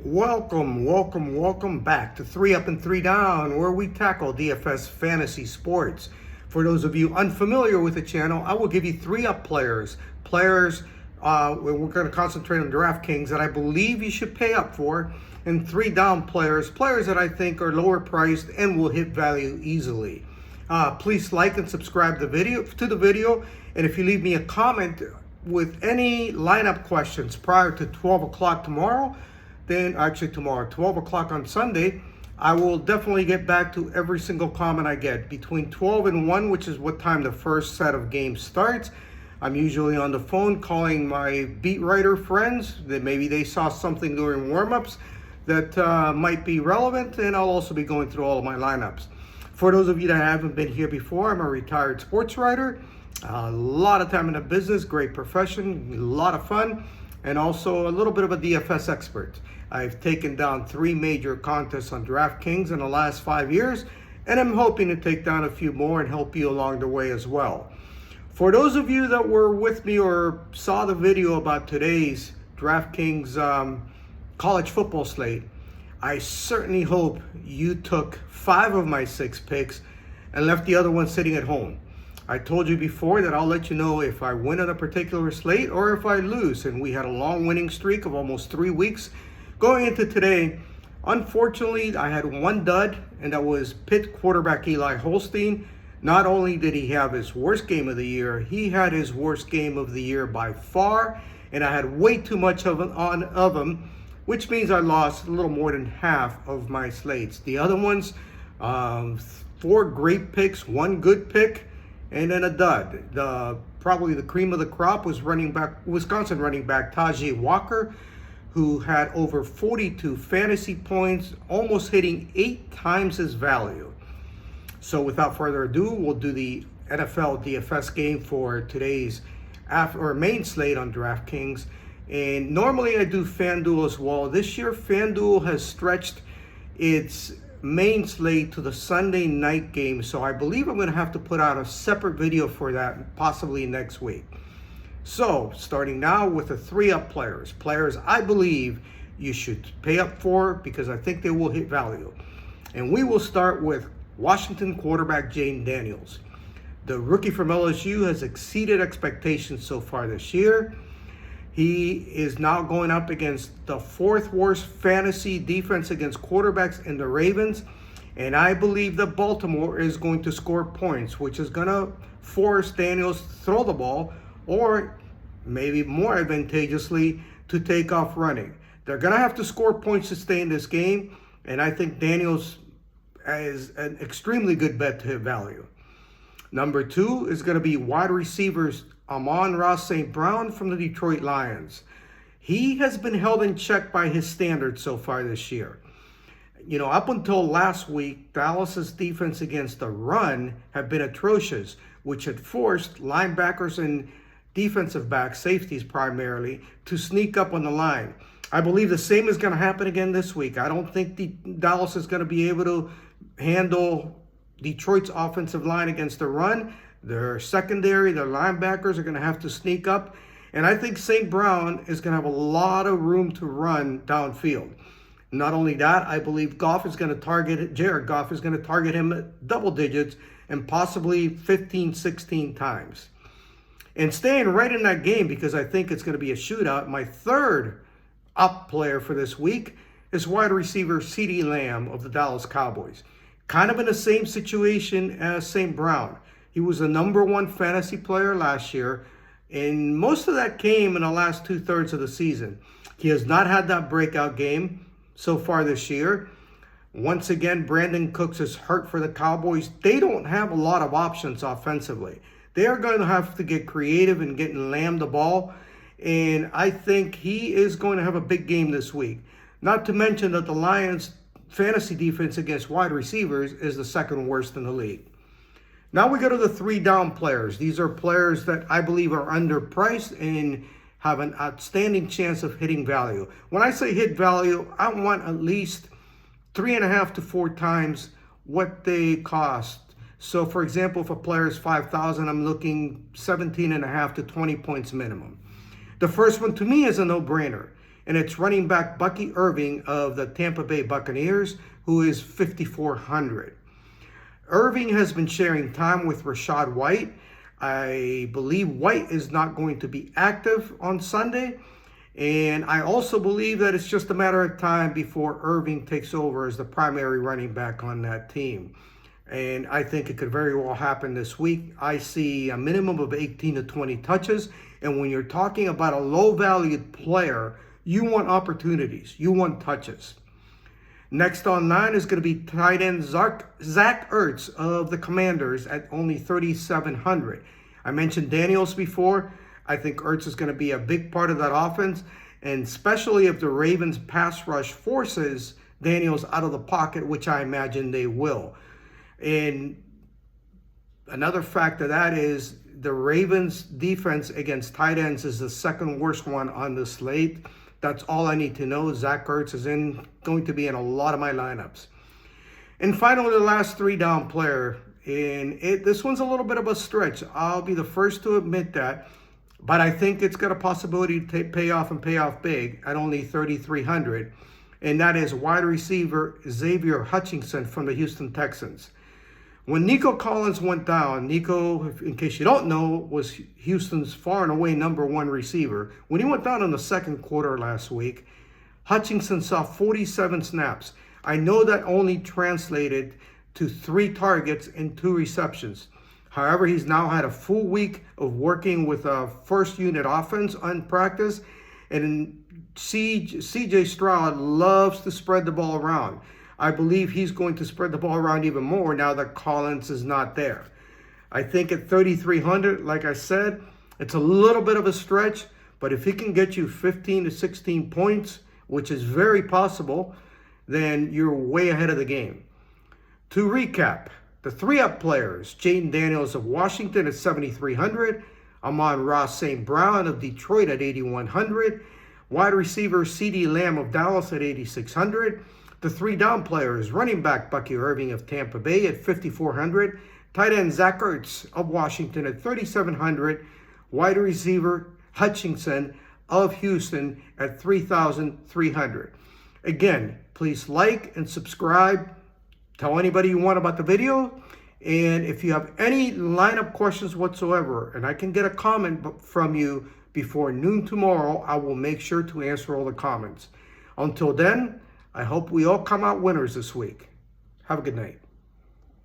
Welcome back to 3 Up and 3 Down, where we tackle DFS fantasy sports. For those of you unfamiliar with the channel, I will give you 3 up players. We're going to concentrate on Draftkings that I believe you should pay up for, and 3 down players that I think are lower priced and will hit value easily. Please like and subscribe to the video, and if you leave me a comment with any lineup questions prior to 12 o'clock tomorrow, then actually tomorrow, 12 o'clock on Sunday, I will definitely get back to every single comment I get. Between 12 and 1, which is what time the first set of games starts, I'm usually on the phone calling my beat writer friends that maybe they saw something during warm-ups that might be relevant, and I'll also be going through all of my lineups. For those of you that haven't been here before, I'm a retired sports writer. A lot of time in the business, great profession, a lot of fun, and also a little bit of a DFS expert. I've taken down 3 major contests on Draftkings in the last 5 years, and I'm hoping to take down a few more and help you along the way as well. For those of you that were with me or saw the video about today's Draftkings college football slate, I certainly hope you took 5 of my 6 picks and left the other one sitting at home. I told you before that I'll let you know if I win on a particular slate or if I lose, and we had a long winning streak of almost 3 weeks. Going into today, unfortunately, I had 1 dud, and that was Pitt quarterback Eli Holstein. Not only did he have his worst game of the year, he had his worst game of the year by far, and I had way too much of him, which means I lost a little more than half of my slates. The other ones, 4 great picks, 1 good pick, and then a dud. Probably the cream of the crop was Wisconsin running back Tajay Walker, who had over 42 fantasy points, almost hitting 8 times his value. So without further ado, we'll do the NFL DFS game for today's main slate on Draftkings. And normally I do FanDuel as well. This year, FanDuel has stretched its main slate to the Sunday night game, so I believe I'm going to have to put out a separate video for that possibly next week. So starting now with the 3 up players I believe you should pay up for because I think they will hit value. And we will start with Washington quarterback Jayden Daniels. The rookie from LSU has exceeded expectations so far this year. He is now going up against the 4th worst fantasy defense against quarterbacks in the Ravens. And I believe that Baltimore is going to score points, which is going to force Daniels to throw the ball, or maybe more advantageously, to take off running. They're going to have to score points to stay in this game, and I think Daniels is an extremely good bet to hit value. Number 2 is going to be wide receivers Amon-Ra St. Brown from the Detroit Lions. He has been held in check by his standards so far this year. You know, up until last week, Dallas's defense against the run had been atrocious, which had forced linebackers and defensive backs, safeties primarily, to sneak up on the line. I believe the same is going to happen again this week. I don't think Dallas is going to be able to handle Detroit's offensive line against the run. Their secondary, their linebackers are going to have to sneak up. And I think St. Brown is going to have a lot of room to run downfield. Not only that, I believe Jared Goff is going to target him at double digits and possibly 15, 16 times. And staying right in that game, because I think it's going to be a shootout, my 3rd up player for this week is wide receiver CeeDee Lamb of the Dallas Cowboys. Kind of in the same situation as St. Brown. He was the #1 fantasy player last year, and most of that came in the last 2/3 of the season. He has not had that breakout game so far this year. Once again, Brandon Cooks is hurt for the Cowboys. They don't have a lot of options offensively. They are going to have to get creative in getting Lamb the ball, and I think he is going to have a big game this week. Not to mention that the Lions' fantasy defense against wide receivers is the 2nd worst in the league. Now we go to the 3-down players. These are players that I believe are underpriced and have an outstanding chance of hitting value. When I say hit value, I want at least 3.5 to 4 times what they cost. So for example, if a player is $5,000, I'm looking 17.5 to 20 points minimum. The first one to me is a no-brainer. and it's running back Bucky Irving of the Tampa Bay Buccaneers, who is 5,400. Irving has been sharing time with Rachaad White. I believe White is not going to be active on Sunday. And I also believe that it's just a matter of time before Irving takes over as the primary running back on that team. And I think it could very well happen this week. I see a minimum of 18 to 20 touches. And when you're talking about a low-valued player, you want opportunities. You want touches. Next on 9 is going to be tight end Zach Ertz of the Commanders at only 3,700. I mentioned Daniels before. I think Ertz is going to be a big part of that offense, and especially if the Ravens pass rush forces Daniels out of the pocket, which I imagine they will. And another factor that is the Ravens defense against tight ends is the second worst one on the slate. That's all I need to know. Zach Ertz is going to be in a lot of my lineups. And finally, the last 3 down player. And this one's a little bit of a stretch. I'll be the first to admit that. But I think it's got a possibility to pay off and pay off big at only 3,300. And that is wide receiver Xavier Hutchinson from the Houston Texans. When Nico Collins went down, Nico, in case you don't know, was Houston's far and away #1 receiver. When he went down in the second quarter last week, Hutchinson saw 47 snaps. I know that only translated to 3 targets and 2 receptions. However, he's now had a full week of working with a first unit offense on practice, and CJ Stroud loves to spread the ball around. I believe he's going to spread the ball around even more now that Collins is not there. I think at 3,300, like I said, it's a little bit of a stretch, but if he can get you 15 to 16 points, which is very possible, then you're way ahead of the game. To recap, the 3-up players, Jaden Daniels of Washington at 7,300, Amon-Ra St. Brown of Detroit at 8,100, wide receiver CeeDee Lamb of Dallas at 8,600, the 3 down players, running back Bucky Irving of Tampa Bay at 5,400, tight end Zach Ertz of Washington at 3,700, wide receiver Hutchinson of Houston at 3,300. Again, please like and subscribe. Tell anybody you want about the video. And if you have any lineup questions whatsoever, and I can get a comment from you before noon tomorrow, I will make sure to answer all the comments. Until then, I hope we all come out winners this week. Have a good night.